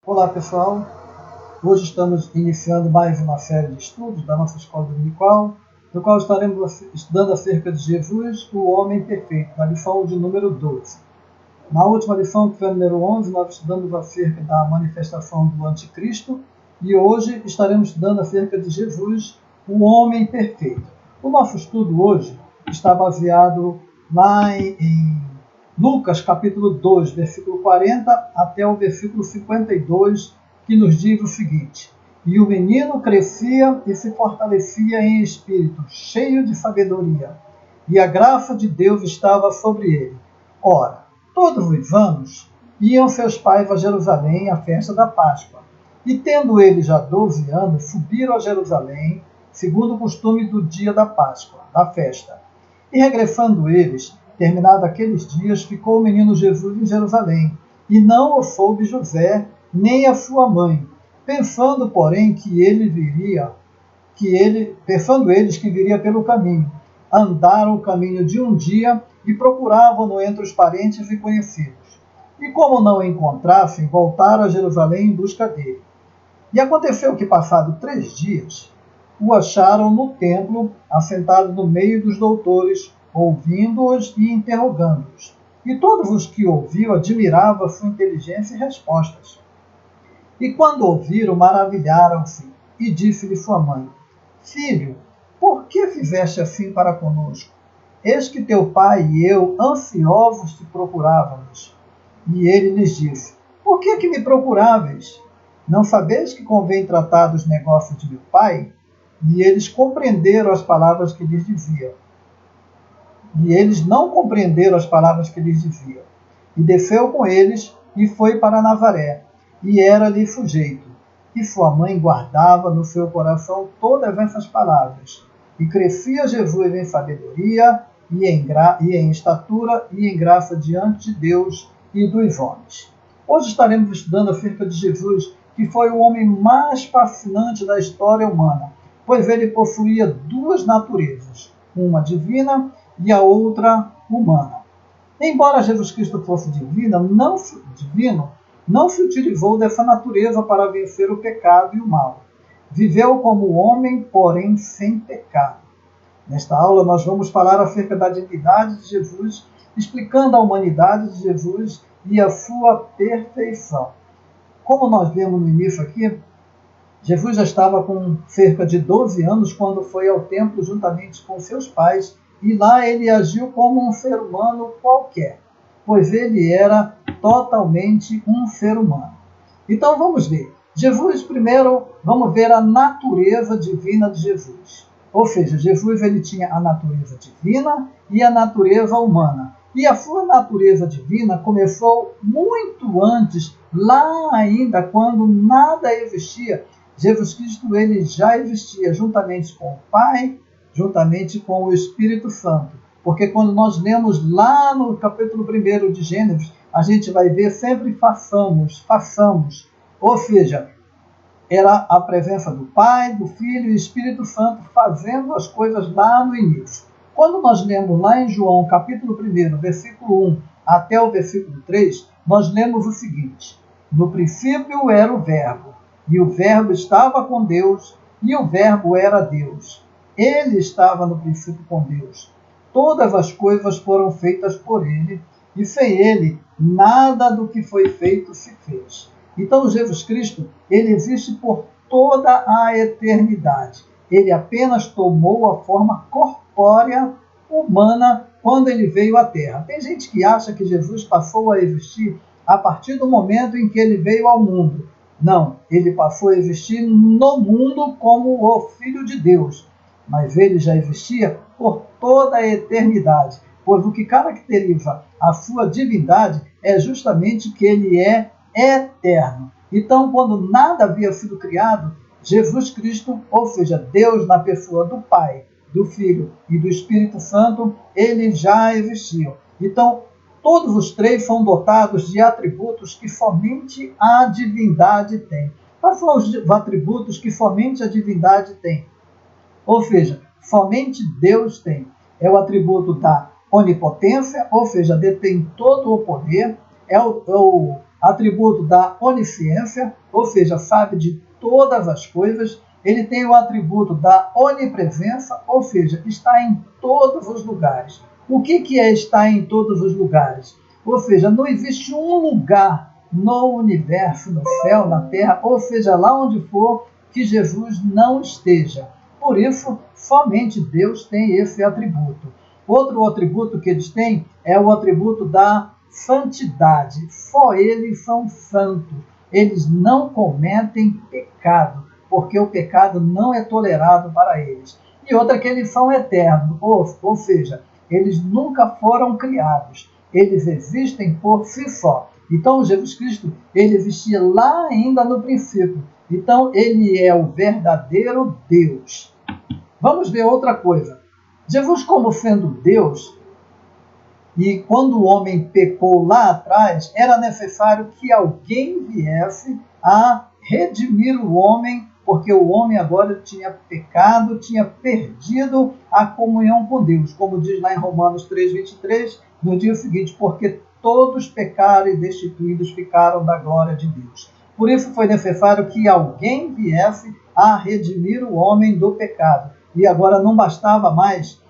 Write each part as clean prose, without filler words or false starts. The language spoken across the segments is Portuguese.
Olá pessoal, hoje estamos iniciando mais uma série de estudos da nossa escola dominical, no qual estaremos estudando acerca de Jesus, o homem perfeito, na lição de número 12. Na última lição, que foi a número 11, nós estudamos acerca da manifestação do anticristo e hoje estaremos estudando acerca de Jesus, o homem perfeito. O nosso estudo hoje está baseado lá em Lucas capítulo 2, versículo 40 até o versículo 52, que nos diz o seguinte: E o menino crescia e se fortalecia em espírito, cheio de sabedoria, e a graça de Deus estava sobre ele. Ora, todos os anos iam seus pais a Jerusalém à festa da Páscoa. E tendo ele já 12 anos, subiram a Jerusalém, segundo o costume do dia da Páscoa, da festa. E regressando eles, terminados aqueles dias, ficou o menino Jesus em Jerusalém, e não o soube José, nem a sua mãe, pensando, porém, pensando eles que viria pelo caminho. Andaram o caminho de um dia e procuravam-no entre os parentes e conhecidos. E como não o encontrassem, voltaram a Jerusalém em busca dele. E aconteceu que, passado 3 dias, o acharam no templo, assentado no meio dos doutores, ouvindo-os e interrogando-os. E todos os que ouviam admiravam a sua inteligência e respostas. E quando ouviram, maravilharam-se, e disse-lhe sua mãe: Filho, por que fizeste assim para conosco? Eis que teu pai e eu, ansiosos, te procurávamos. E ele lhes disse: Por que me procuráveis? Não sabeis que convém tratar dos negócios de meu pai? E eles compreenderam as palavras que lhes dizia. E eles não compreenderam as palavras que lhes dizia. E desceu com eles e foi para Nazaré, e era-lhe sujeito. E sua mãe guardava no seu coração todas essas palavras. E crescia Jesus em sabedoria, e em estatura, e em graça diante de Deus e dos homens. Hoje estaremos estudando acerca de Jesus, que foi o homem mais fascinante da história humana, pois ele possuía 2 naturezas, uma divina e a outra humana. Embora Jesus Cristo fosse divino, não se utilizou dessa natureza para vencer o pecado e o mal. Viveu como homem, porém sem pecado. Nesta aula nós vamos falar acerca da divindade de Jesus, explicando a humanidade de Jesus e a sua perfeição. Como nós vemos no início aqui, Jesus já estava com cerca de 12 anos quando foi ao templo juntamente com seus pais, e lá ele agiu como um ser humano qualquer, pois ele era totalmente um ser humano. Então vamos ver. Jesus, primeiro, vamos ver a natureza divina de Jesus. Ou seja, Jesus ele tinha a natureza divina e a natureza humana. E a sua natureza divina começou muito antes, lá ainda quando nada existia. Jesus Cristo ele já existia juntamente com o Pai, juntamente com o Espírito Santo. Porque quando nós lemos lá no capítulo 1 de Gênesis, a gente vai ver sempre façamos. Ou seja, era a presença do Pai, do Filho e do Espírito Santo fazendo as coisas lá no início. Quando nós lemos lá em João, capítulo 1, versículo 1 até o versículo 3, nós lemos o seguinte: No princípio era o Verbo, e o Verbo estava com Deus, e o Verbo era Deus. Ele estava no princípio com Deus. Todas as coisas foram feitas por ele, e sem ele nada do que foi feito se fez. Então Jesus Cristo, ele existe por toda a eternidade. Ele apenas tomou a forma corpórea humana quando ele veio à Terra. Tem gente que acha que Jesus passou a existir a partir do momento em que ele veio ao mundo. Não, ele passou a existir no mundo como o Filho de Deus. Mas ele já existia por toda a eternidade. Pois o que caracteriza a sua divindade é justamente que ele é eterno. Então, quando nada havia sido criado, Jesus Cristo, ou seja, Deus na pessoa do Pai, do Filho e do Espírito Santo, eles já existiam. Então, todos os 3 são dotados de atributos que somente a divindade tem. Quais são os atributos que somente a divindade tem? Ou seja, somente Deus tem. É o atributo da onipotência, ou seja, detém todo o poder, é o atributo da onisciência, ou seja, sabe de todas as coisas. Ele tem o atributo da onipresença, ou seja, está em todos os lugares. O que é estar em todos os lugares? Ou seja, não existe um lugar no universo, no céu, na terra, ou seja, lá onde for, que Jesus não esteja. Por isso, somente Deus tem esse atributo. Outro atributo que eles têm é o atributo da santidade. Só eles são santos. Eles não cometem pecado, porque o pecado não é tolerado para eles. E outra que eles são eternos, ou seja, eles nunca foram criados. Eles existem por si só. Então, Jesus Cristo, ele existia lá ainda no princípio. Então, ele é o verdadeiro Deus. Vamos ver outra coisa. Jesus, como sendo Deus, e quando o homem pecou lá atrás, era necessário que alguém viesse a redimir o homem, porque o homem agora tinha pecado, tinha perdido a comunhão com Deus. Como diz lá em Romanos 3:23, no dia seguinte, porque todos pecaram e destituídos ficaram da glória de Deus. Por isso foi necessário que alguém viesse a redimir o homem do pecado. E agora não bastava mais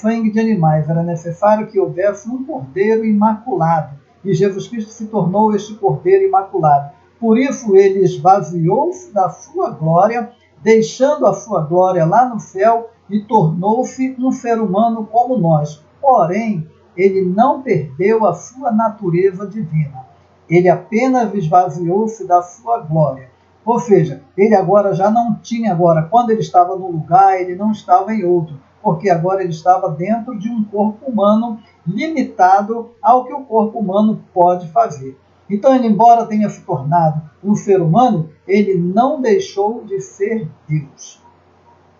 sangue de animais, era necessário que houvesse um cordeiro imaculado. E Jesus Cristo se tornou este cordeiro imaculado. Por isso ele esvaziou-se da sua glória, deixando a sua glória lá no céu, e tornou-se um ser humano como nós. Porém, ele não perdeu a sua natureza divina. Ele apenas esvaziou-se da sua glória. Ou seja, ele agora já não tinha, quando ele estava num lugar, ele não estava em outro, porque agora ele estava dentro de um corpo humano limitado ao que o corpo humano pode fazer. Então, ele, embora tenha se tornado um ser humano, ele não deixou de ser Deus.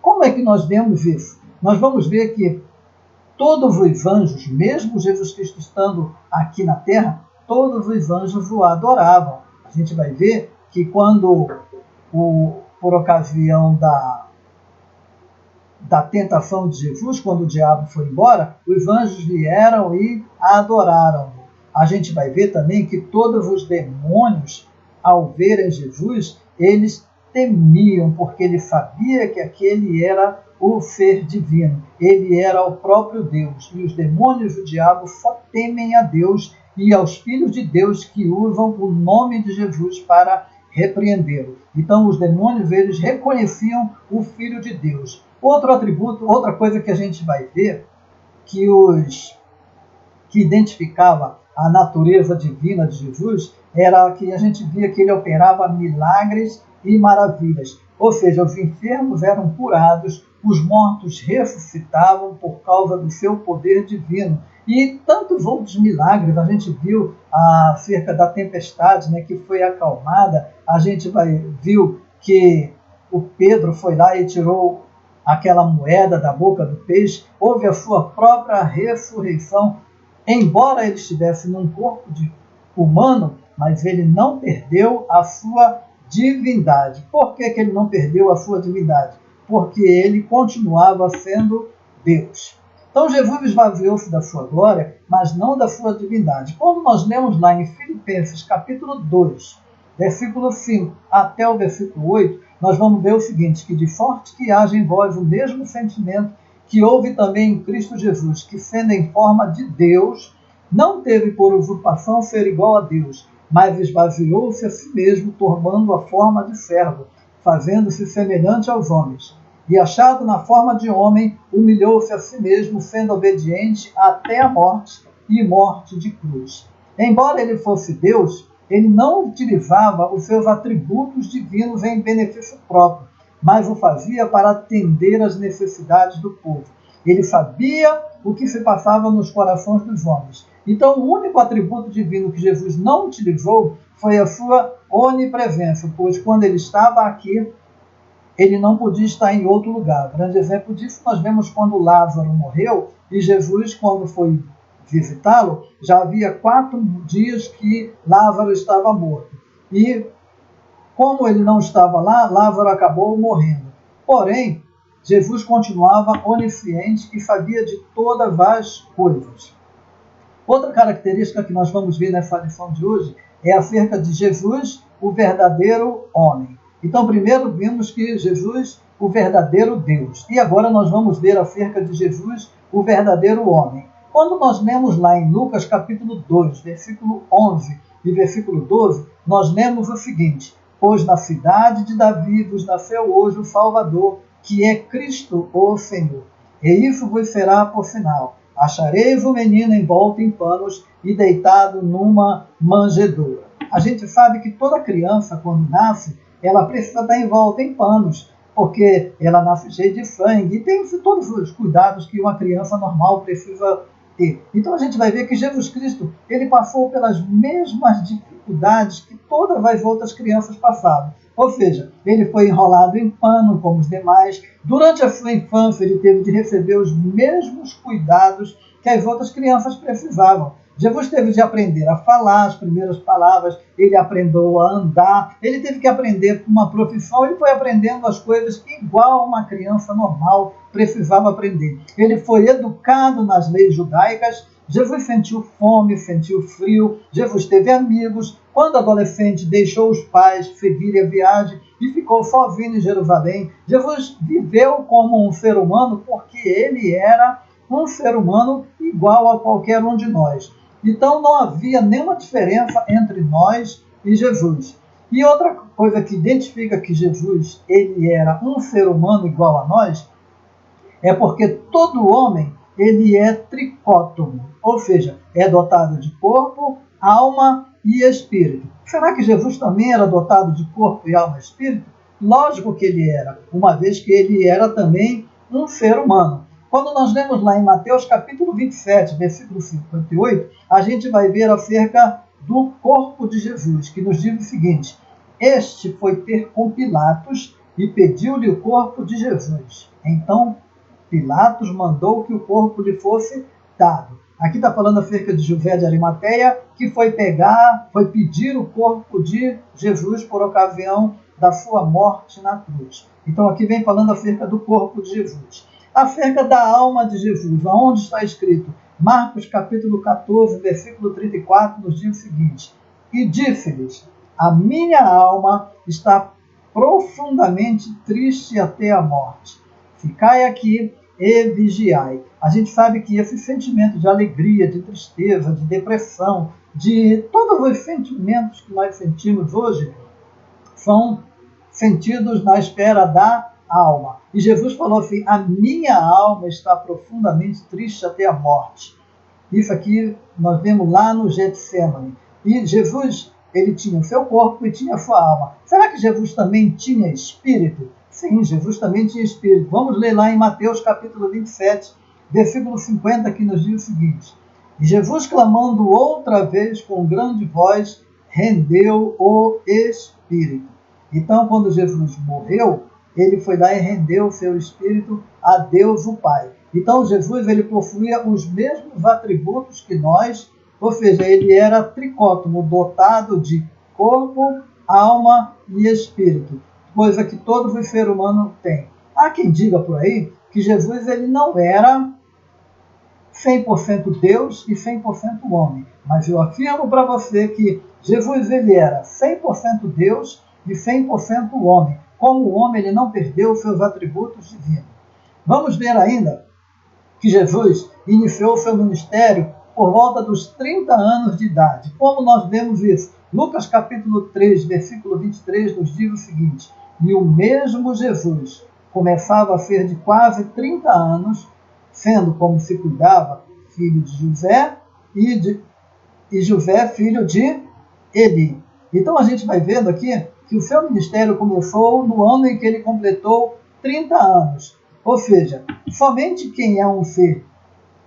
Como é que nós vemos isso? Nós vamos ver que todos os anjos, mesmo Jesus Cristo estando aqui na terra, todos os anjos o adoravam. A gente vai ver que quando, por ocasião da tentação de Jesus, quando o diabo foi embora, os anjos vieram e adoraram-no. A gente vai ver também que todos os demônios, ao verem Jesus, eles temiam, porque ele sabia que aquele era o ser divino. Ele era o próprio Deus. E os demônios do diabo só temem a Deus e aos filhos de Deus que usam o nome de Jesus para repreendê-lo. Então, os demônios, eles reconheciam o Filho de Deus. Outro atributo, outra coisa que a gente vai ver, que identificava a natureza divina de Jesus, era que a gente via que ele operava milagres e maravilhas. Ou seja, os enfermos eram curados, os mortos ressuscitavam por causa do seu poder divino. E tantos outros milagres, a gente viu acerca da tempestade, né, que foi acalmada, a gente viu que o Pedro foi lá e tirou aquela moeda da boca do peixe, houve a sua própria ressurreição, embora ele estivesse num corpo humano, mas ele não perdeu a sua divindade. Por que ele não perdeu a sua divindade? Porque ele continuava sendo Deus. Então Jesus esvaziou-se da sua glória, mas não da sua divindade. Quando nós lemos lá em Filipenses capítulo 2, versículo 5 até o versículo 8, nós vamos ver o seguinte, que de sorte que haja em vós o mesmo sentimento que houve também em Cristo Jesus, que sendo em forma de Deus, não teve por usurpação ser igual a Deus, mas esvaziou-se a si mesmo, tomando a forma de servo, fazendo-se semelhante aos homens. E achado na forma de homem, humilhou-se a si mesmo, sendo obediente até a morte, e morte de cruz. Embora ele fosse Deus, ele não utilizava os seus atributos divinos em benefício próprio, mas o fazia para atender às necessidades do povo. Ele sabia o que se passava nos corações dos homens. Então, o único atributo divino que Jesus não utilizou foi a sua onipresença, pois quando ele estava aqui, ele não podia estar em outro lugar. Grande exemplo disso nós vemos quando Lázaro morreu e Jesus, quando foi visitá-lo, já havia 4 dias que Lázaro estava morto. E como ele não estava lá, Lázaro acabou morrendo. Porém, Jesus continuava onisciente e sabia de todas as coisas. Outra característica que nós vamos ver nessa lição de hoje é acerca de Jesus, o verdadeiro homem. Então, primeiro vimos que Jesus, o verdadeiro Deus. E agora nós vamos ver acerca de Jesus, o verdadeiro homem. Quando nós lemos lá em Lucas capítulo 2, versículo 11 e versículo 12, nós lemos o seguinte: pois na cidade de Davi vos nasceu hoje o Salvador, que é Cristo o Senhor. E isso vos será por sinal: achareis o menino envolto em panos e deitado numa manjedoura. A gente sabe que toda criança, quando nasce, ela precisa estar envolta em panos, porque ela nasce cheia de sangue e tem todos os cuidados que uma criança normal precisa ter. Então a gente vai ver que Jesus Cristo, ele passou pelas mesmas dificuldades que todas as outras crianças passaram. Ou seja, ele foi enrolado em pano como os demais. Durante a sua infância, ele teve de receber os mesmos cuidados que as outras crianças precisavam. Jesus teve de aprender a falar as primeiras palavras, ele aprendeu a andar, ele teve que aprender uma profissão, ele foi aprendendo as coisas igual uma criança normal precisava aprender. Ele foi educado nas leis judaicas. Jesus sentiu fome, sentiu frio, Jesus teve amigos. Quando adolescente, deixou os pais seguirem a viagem e ficou sozinho em Jerusalém. Jesus viveu como um ser humano porque ele era um ser humano igual a qualquer um de nós. Então não havia nenhuma diferença entre nós e Jesus. E outra coisa que identifica que Jesus ele era um ser humano igual a nós é porque todo homem ele é tricótomo, ou seja, é dotado de corpo, alma e espírito. Será que Jesus também era dotado de corpo e alma e espírito? Lógico que ele era, uma vez que ele era também um ser humano. Quando nós lemos lá em Mateus capítulo 27, versículo 58, a gente vai ver acerca do corpo de Jesus, que nos diz o seguinte: este foi ter com Pilatos e pediu-lhe o corpo de Jesus. Então Pilatos mandou que o corpo lhe fosse dado. Aqui está falando acerca de José de Arimateia, que foi pedir o corpo de Jesus por ocasião da sua morte na cruz. Então aqui vem falando acerca do corpo de Jesus. Acerca da alma de Jesus, aonde está escrito? Marcos capítulo 14, versículo 34, nos diz o seguinte: e disse-lhes: a minha alma está profundamente triste até a morte. Ficai aqui e vigiai. A gente sabe que esse sentimento de alegria, de tristeza, de depressão, de todos os sentimentos que nós sentimos hoje, são sentidos na esfera da alma. E Jesus falou assim: a minha alma está profundamente triste até a morte. Isso aqui nós vemos lá no Getsemane. E Jesus, ele tinha o seu corpo e tinha a sua alma. Será que Jesus também tinha espírito? Sim, Jesus também tinha espírito. Vamos ler lá em Mateus capítulo 27, versículo 50, que nos diz o seguinte: e Jesus, clamando outra vez com grande voz, rendeu o espírito. Então, quando Jesus morreu, ele foi lá e rendeu o seu espírito a Deus o Pai. Então, Jesus ele possuía os mesmos atributos que nós, ou seja, ele era tricótomo, dotado de corpo, alma e espírito, coisa que todo ser humano tem. Há quem diga por aí que Jesus ele não era 100% Deus e 100% homem, mas eu afirmo para você que Jesus ele era 100% Deus e 100% homem. Como homem, ele não perdeu seus atributos divinos. Vamos ver ainda que Jesus iniciou seu ministério por volta dos 30 anos de idade. Como nós vemos isso? Lucas capítulo 3, versículo 23, nos diz o seguinte: e o mesmo Jesus começava a ser de quase 30 anos, sendo como se cuidava filho de José e José filho de Eli. Então a gente vai vendo aqui que o seu ministério começou no ano em que ele completou 30 anos. Ou seja, somente quem é um ser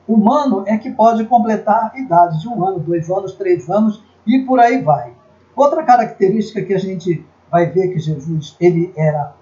humano é que pode completar a idade de 1 ano, 2 anos, 3 anos e por aí vai. Outra característica que a gente vai ver que Jesus ele era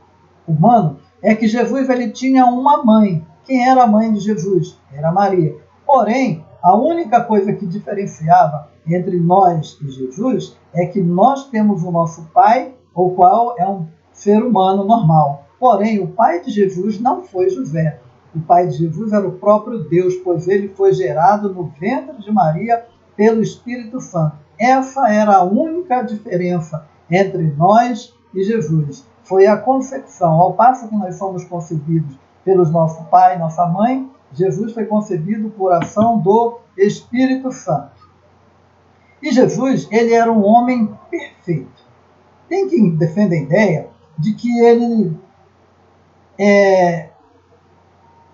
humano é que Jesus ele tinha uma mãe. Quem era a mãe de Jesus? Era Maria. Porém, a única coisa que diferenciava entre nós e Jesus é que nós temos o nosso pai, o qual é um ser humano normal. Porém, o pai de Jesus não foi José. O pai de Jesus era o próprio Deus, pois ele foi gerado no ventre de Maria pelo Espírito Santo. Essa era a única diferença entre nós e Jesus. Foi a concepção. Ao passo que nós fomos concebidos pelos nosso pai e nossa mãe, Jesus foi concebido por ação do Espírito Santo. E Jesus, ele era um homem perfeito. Tem quem defenda a ideia de que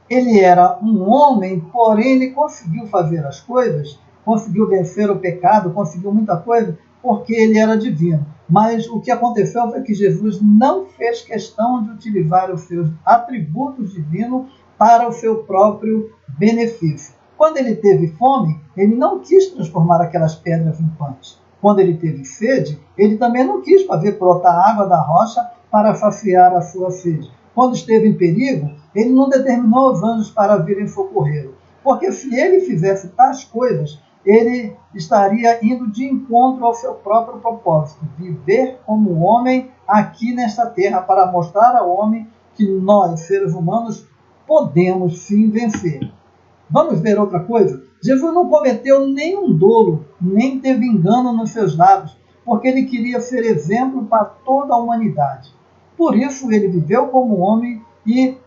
ele era um homem, porém ele conseguiu fazer as coisas, conseguiu vencer o pecado, conseguiu muita coisa, porque ele era divino. Mas o que aconteceu foi que Jesus não fez questão de utilizar os seus atributos divinos para o seu próprio benefício. Quando ele teve fome, ele não quis transformar aquelas pedras em pães. Quando ele teve sede, ele também não quis fazer brotar água da rocha para saciar a sua sede. Quando esteve em perigo, ele não determinou os anjos para virem socorrê-lo. Porque se ele fizesse tais coisas, ele estaria indo de encontro ao seu próprio propósito, viver como homem aqui nesta terra, para mostrar ao homem que nós, seres humanos, podemos sim vencer. Vamos ver outra coisa? Jesus não cometeu nenhum dolo, nem teve engano nos seus lábios, porque ele queria ser exemplo para toda a humanidade. Por isso ele viveu como homem e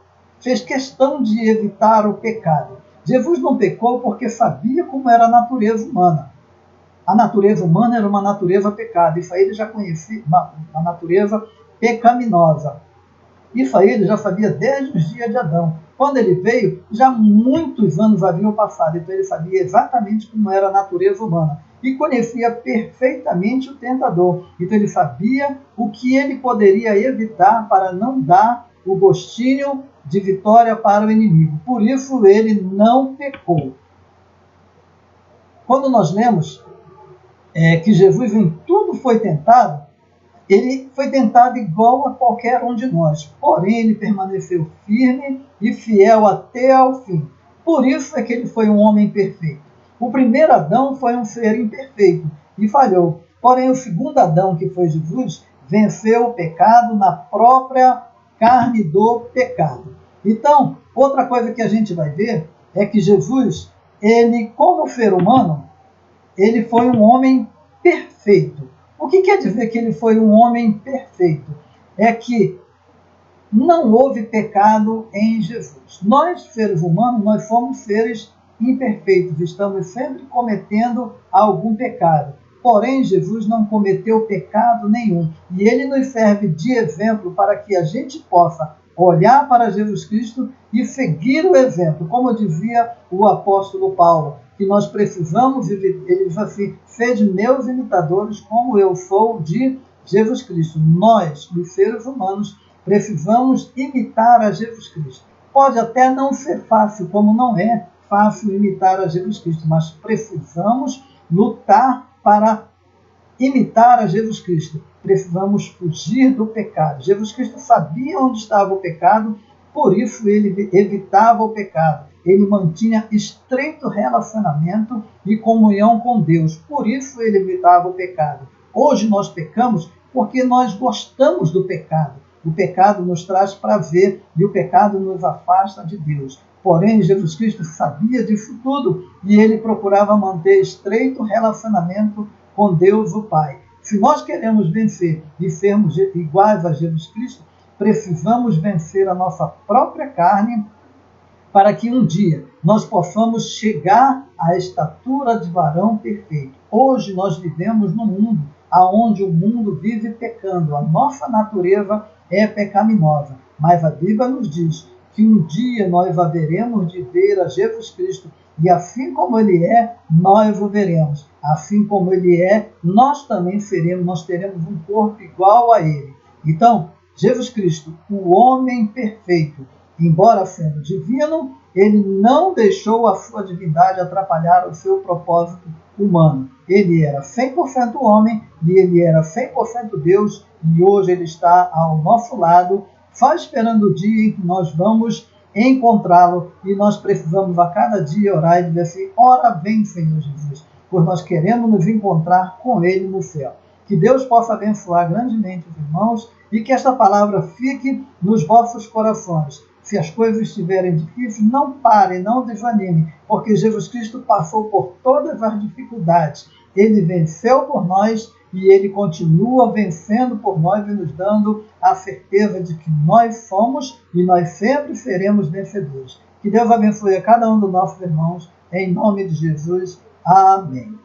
fez questão de evitar o pecado. Jesus não pecou porque sabia como era a natureza humana. A natureza humana era uma natureza pecada. Isso aí ele já conhecia, a natureza pecaminosa. Isso aí ele já sabia desde os dias de Adão. Quando ele veio, já muitos anos haviam passado. Então ele sabia exatamente como era a natureza humana. E conhecia perfeitamente o tentador. Então ele sabia o que ele poderia evitar para não dar o gostinho de vitória para o inimigo. Por isso ele não pecou. Quando nós lemos que Jesus em tudo foi tentado, ele foi tentado igual a qualquer um de nós, porém ele permaneceu firme e fiel até ao fim. Por isso é que ele foi um homem perfeito. O primeiro Adão foi um ser imperfeito e falhou. Porém o segundo Adão, que foi Jesus, venceu o pecado na própria carne do pecado. Então, outra coisa que a gente vai ver é que Jesus, ele como ser humano, ele foi um homem perfeito. O que quer dizer que ele foi um homem perfeito? É que não houve pecado em Jesus. Nós, seres humanos, nós somos seres imperfeitos, estamos sempre cometendo algum pecado. Porém, Jesus não cometeu pecado nenhum. E ele nos serve de exemplo para que a gente possa olhar para Jesus Cristo e seguir o exemplo. Como dizia o apóstolo Paulo, que nós precisamos, ele diz assim, sede meus imitadores como eu sou de Jesus Cristo. Nós, os seres humanos, precisamos imitar a Jesus Cristo. Pode até não ser fácil, como não é fácil imitar a Jesus Cristo, mas precisamos lutar para imitar a Jesus Cristo. Precisamos fugir do pecado. Jesus Cristo sabia onde estava o pecado, por isso ele evitava o pecado. Ele mantinha estreito relacionamento e comunhão com Deus. Por isso ele evitava o pecado. Hoje nós pecamos porque nós gostamos do pecado. O pecado nos traz prazer e o pecado nos afasta de Deus. Porém, Jesus Cristo sabia disso tudo e ele procurava manter estreito relacionamento com Deus o Pai. Se nós queremos vencer e sermos iguais a Jesus Cristo, precisamos vencer a nossa própria carne para que um dia nós possamos chegar à estatura de varão perfeito. Hoje nós vivemos num mundo onde o mundo vive pecando. A nossa natureza é pecaminosa, mas a Bíblia nos diz que um dia nós haveremos de ver a Jesus Cristo e assim como ele é, nós o veremos. Assim como ele é, nós também seremos, nós teremos um corpo igual a ele. Então, Jesus Cristo, o homem perfeito, embora sendo divino, ele não deixou a sua divindade atrapalhar o seu propósito humano. Ele era 100% homem e ele era 100% Deus, e hoje ele está ao nosso lado, só esperando o dia em que nós vamos encontrá-lo, e nós precisamos a cada dia orar e dizer assim, ora vem Senhor Jesus, pois nós queremos nos encontrar com ele no céu. Que Deus possa abençoar grandemente os irmãos e que esta palavra fique nos vossos corações. Se as coisas estiverem difíceis, não parem, não desanimem, porque Jesus Cristo passou por todas as dificuldades Ele venceu por nós e Ele continua vencendo por nós e nos dando a certeza de que nós somos e nós sempre seremos vencedores. Que Deus abençoe a cada um dos nossos irmãos, em nome de Jesus. Amém.